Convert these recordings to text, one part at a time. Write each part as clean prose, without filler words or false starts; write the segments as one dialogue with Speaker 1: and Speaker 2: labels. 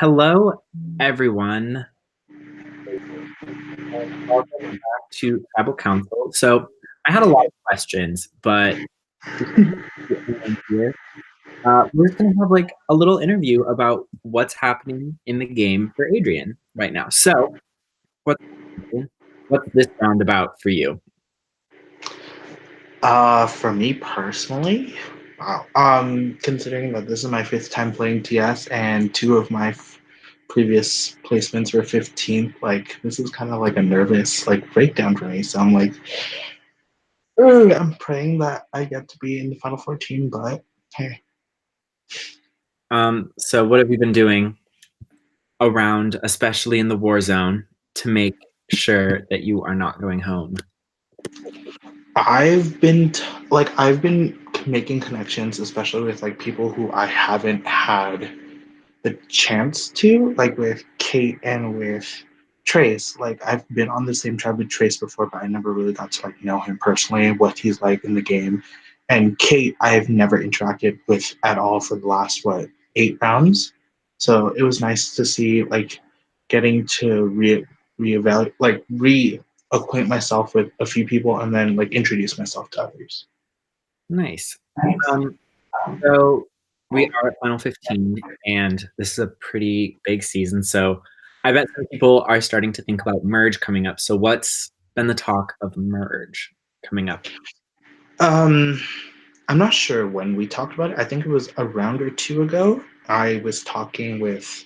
Speaker 1: Hello, everyone, and welcome back to Tribal Council. So, I had a lot of questions, but before we get anyone here, we're just going to have like a little interview about what's happening in the game for Adrian right now. So, what's what's this round about for you?
Speaker 2: For me personally, wow. Considering that this is my fifth time playing TS and two of my previous placements were 15th, like this is kind of like a nervous like breakdown for me. So I'm like, "Ugh," I'm praying that I get to be in the final 14, but hey.
Speaker 1: So what have you been doing around, especially in the war zone, to make sure that you are not going home?
Speaker 2: I've been making connections, especially with like people who I haven't had the chance to, like with Kate and with Trace. Like I've been on the same tribe with Trace before, but I never really got to like know him personally, what he's like in the game. And Kate, I've never interacted with at all for the last 8 rounds. So it was nice to see like getting to reevaluate, like reacquaint myself with a few people, and then like introduce myself to others.
Speaker 1: Nice. Um, So we are at Final 15, and this is a pretty big season. So I bet some people are starting to think about Merge coming up. So what's been the talk of Merge coming up?
Speaker 2: Um, I'm not sure when we talked about it. I think it was a round or two ago. I was talking with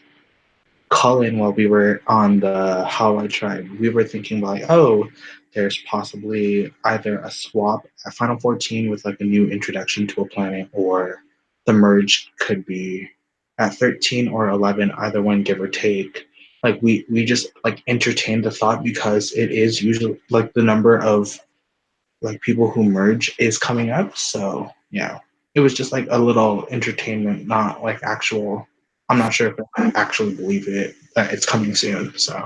Speaker 2: Colin while we were on the How I Tried. We were thinking like, oh, there's possibly either a swap at Final 14 with like a new introduction to a planet, or the merge could be at 13 or 11, either one, give or take. Like we just like entertained the thought because it is usually like the number of like people who merge is coming up. So yeah, it was just like a little entertainment, not like actual. I'm not sure if I actually believe it that it's coming soon. So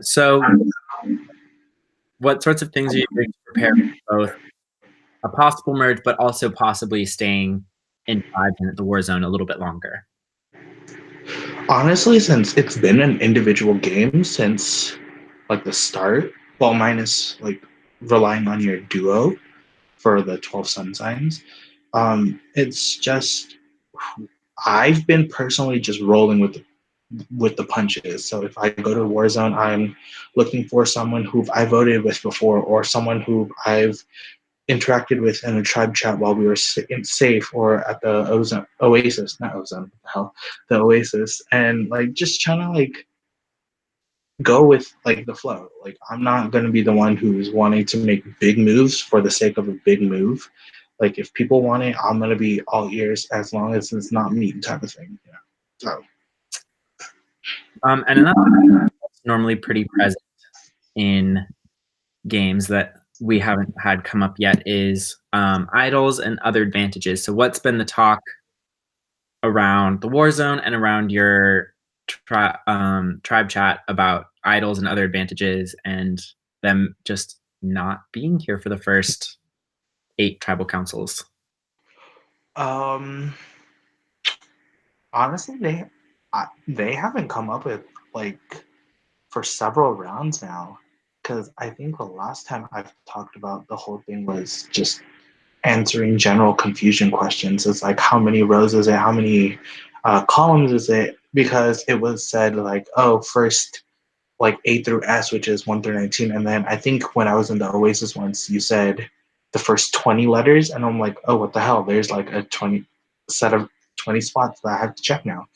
Speaker 1: So what sorts of things are you doing to prepare for both a possible Merge, but also possibly staying in Tribe and at the War Zone a little bit longer?
Speaker 2: honestly, since it's been an individual game since like the start, well, minus like relying on your duo for the 12 sun signs, it's just I've been personally just rolling with the punches. So if I go to Warzone, I'm looking for someone who I voted with before, or someone who I've interacted with in a tribe chat while we were safe, or at the Oasis, not Ozone, what the hell, the Oasis, and like just trying to like go with like the flow. Like I'm not gonna be the one who's wanting to make big moves for the sake of a big move. Like if people want it, I'm gonna be all ears as long as it's not me type of thing. Yeah. So
Speaker 1: And another that's normally pretty present in games that we haven't had come up yet is idols and other advantages. So what's been the talk around the war zone and around your tribe chat about idols and other advantages and them just not being here for the first 8 tribal councils?
Speaker 2: um honestly, they haven't come up with like for several rounds now, because I think the last time I've talked about the whole thing was just answering general confusion questions. It's like how many rows is it? How many columns is it? Because it was said like, oh, first like A through S, which is 1 through 19, and then I think when I was in the Oasis once, you said the first 20 letters, and I'm like, oh, what the hell? There's like a 20 set of 20 spots that I have to check now.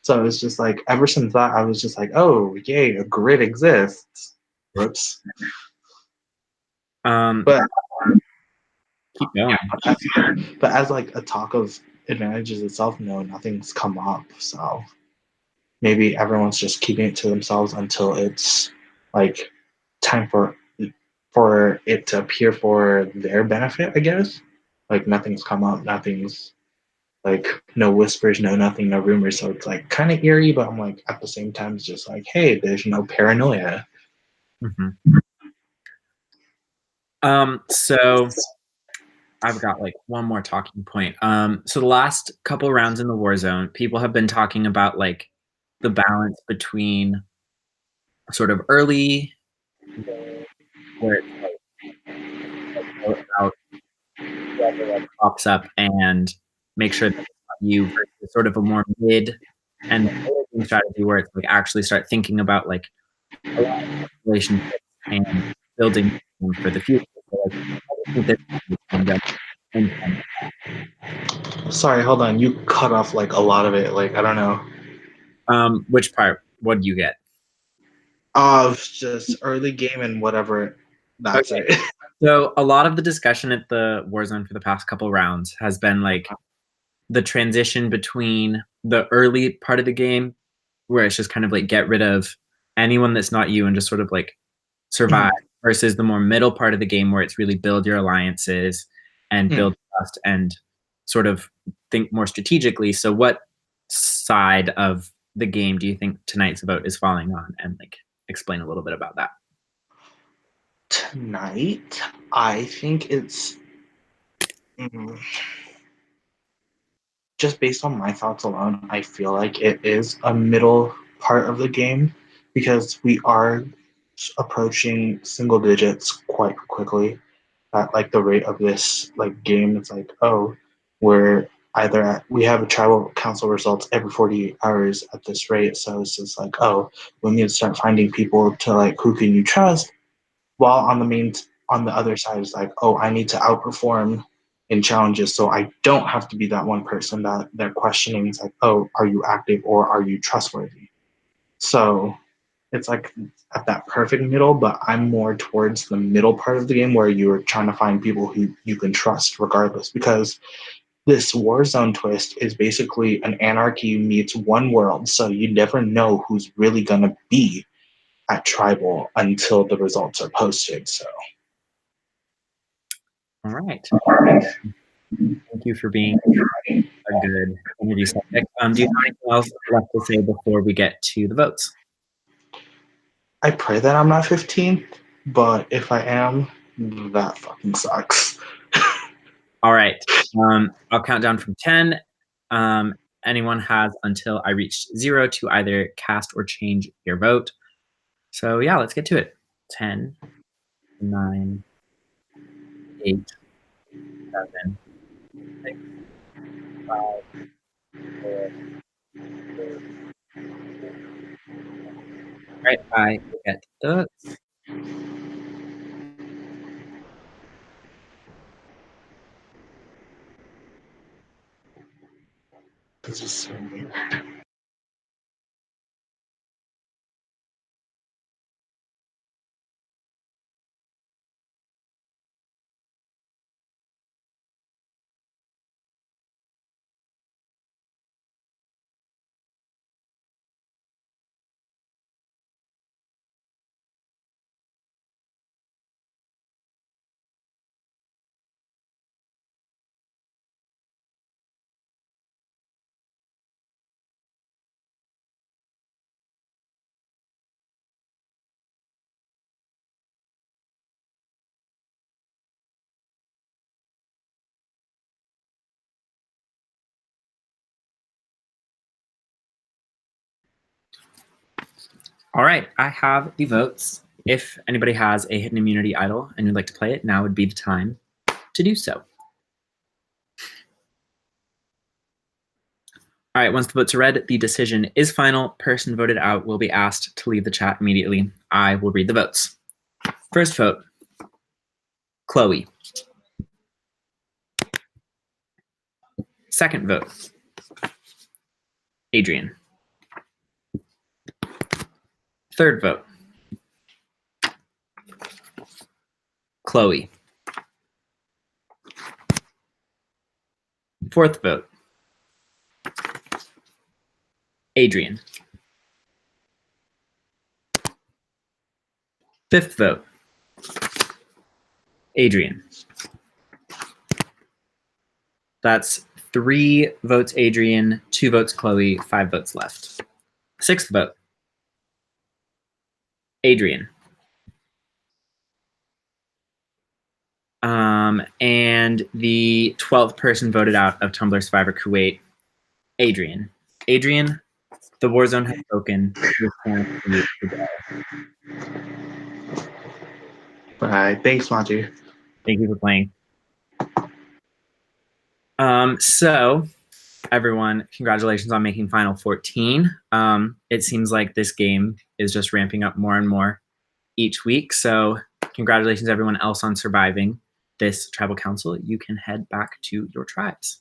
Speaker 2: So it's just like ever since that, I was just like, oh, yay, a grid exists. Whoops.
Speaker 1: Um,
Speaker 2: But
Speaker 1: keep going.
Speaker 2: but as like a talk of advantages itself, no, nothing's come up. So maybe everyone's just keeping it to themselves until it's like time for it to appear for their benefit, I guess. Like nothing's come up, nothing's like no whispers, no nothing, no rumors. So it's like kind of eerie, but I'm like at the same time, it's just like, hey, there's no paranoia.
Speaker 1: Mhm. So I've got like one more talking point. So the last couple rounds in the war zone, people have been talking about like the balance between sort of early where it's like about whoever like pops up and make sure that it's not you versus sort of a more mid and later game strategy where it's like actually start thinking about like a lot of relationships and building them for the future. So, like, I just think this and
Speaker 2: Sorry, hold on. You cut off like a lot of it. Like I don't know.
Speaker 1: which part? What do you get?
Speaker 2: Of just early game and whatever. That's
Speaker 1: Okay.
Speaker 2: it.
Speaker 1: So a lot of the discussion at the Warzone for the past couple rounds has been like the transition between the early part of the game where it's just kind of like get rid of anyone that's not you and just sort of like survive versus the more middle part of the game where it's really build your alliances and build trust and sort of think more strategically. So what side of the game do you think tonight's vote is falling on, and like explain a little bit about that?
Speaker 2: Tonight, I think it's mm, just based on my thoughts alone. I feel like it is a middle part of the game because we are approaching single digits quite quickly at like the rate of this like game. It's like, oh, we're either we have a tribal council results every 48 hours at this rate, so it's just like, oh, we need to start finding people to like who can you trust, while on the other side is like, oh, I need to outperform in challenges so I don't have to be that one person that they're questioning. It's like, oh, are you active or are you trustworthy? So it's like at that perfect middle, but I'm more towards the middle part of the game where you're trying to find people who you can trust regardless. Because this Warzone twist is basically an anarchy meets one world. So you never know who's really going to be at tribal until the results are posted. So
Speaker 1: All right. Thank you for being a good interview subject. Do you have anything else left to say before we get to the votes?
Speaker 2: I pray that I'm not 15th, but if I am, that fucking sucks.
Speaker 1: All right. I'll count down from 10. Anyone has until I reach 0 to either cast or change your vote. So yeah, let's get to it. 10, 9, 8, 7, 6, 5, 4, 3, 2. All right, I get the votes.
Speaker 2: This is so weird.
Speaker 1: All right, I have the votes. If anybody has a hidden immunity idol and you'd like to play it, now would be the time to do so. All right, once the votes are read, the decision is final. Person voted out will be asked to leave the chat immediately. I will read the votes. First vote, Chloe. Second vote, Adrian. Third vote, Chloe. Fourth vote, Adrian. Fifth vote, Adrian. That's 3 votes Adrian, 2 votes Chloe, 5 votes left. Sixth vote, Adrian. And the 12th person voted out of Tumblr Survivor Kuwait, Adrian. Adrian, The Warzone has spoken. Your chance for you to go.
Speaker 2: Bye. Thanks, Monty.
Speaker 1: Thank you for playing. So everyone, congratulations on making Final 14. It seems like this game is just ramping up more and more each week. So congratulations everyone else on surviving this tribal council. You can head back to your tribes.